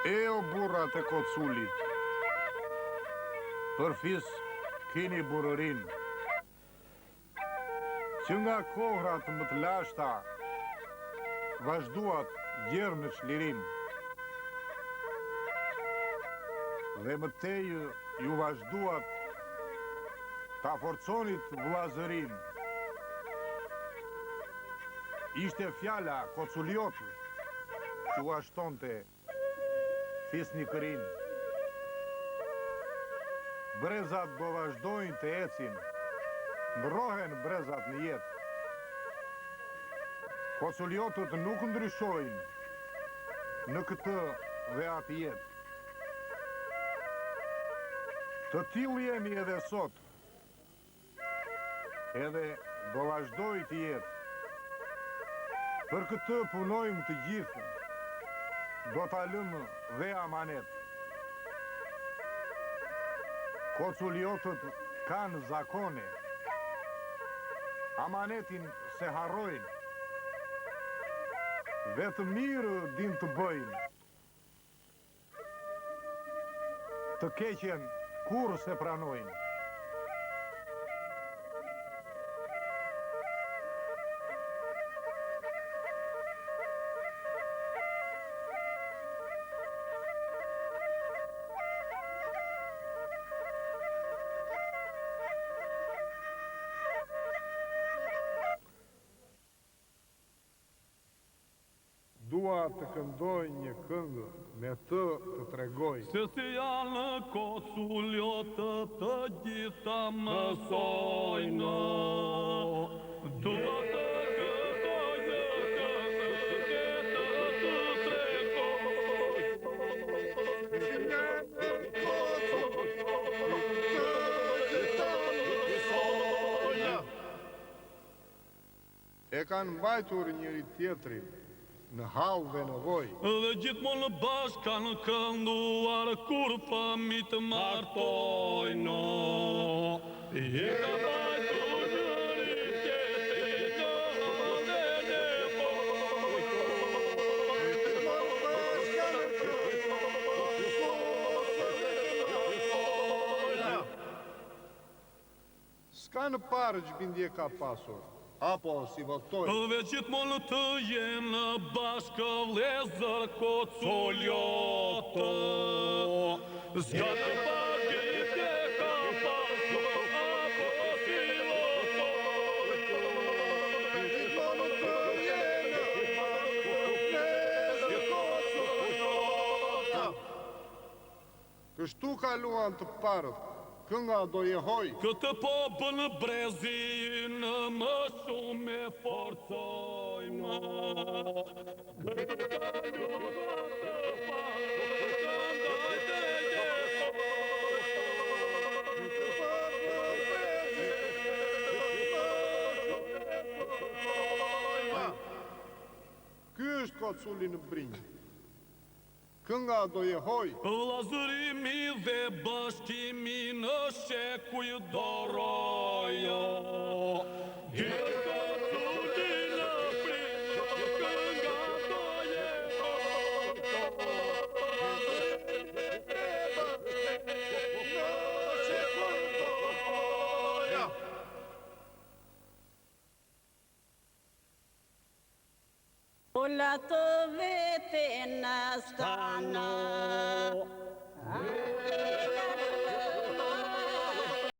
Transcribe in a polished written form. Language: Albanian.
E o burrat e koculit, për fis kini burërin, që nga kohrat më të lashta vazhduat gjerë në çlirim, dhe më tej ju vazhduat ta forconit vllazërin. Ishte fjala koculiot që u ashtonte fisnikërin. Brezat do vazhdojnë të ecin, ndrohen brezat në jetë. Koculiotët nuk ndryshojnë në këtë dhe atë jetë. Të tillë jemi edhe sot, edhe do vazhdoj të jetë. Për këtë punojmë të gjithë, do ta lëmë dhe amanet. Koculiotët kanë zakone, amanetin se harrojnë, vetë mirë din të bëjnë, të keqen kur se pranojnë. Dua të këndoj një këngë, me të tregoj. Se si janë koculiotët të gjitha mësojnë. Dua të këndoj E kanë mbajtur njëri tjetrin në hall dhe nevoj. Dhe gjithmonë bashkë kanë kënduar kur fëmijët martojnë. Je ka mbajtur njëri tjetrin në nevoj. S'ka në parë ç'bindje ka pasur, apo si votoj. Dhe gjithmonë të jenë bashkë vlezër koculiotë. S'ka të bindje ka pasur, apo si votoj. Gjithmonë të jenë bashkë vlezër koculiotë. Kështu kaluan të parët, kënga do jehoj. Këtë po bënë brezin më shumë e forcojnë. Ky është koculi në brinjë. Kënga do jehoj. Vllazërimi dhe bashkimi në shekuj dorojë. Gjithë koculi në brinjë, kënga do jehoj. Ola të vete në stanë.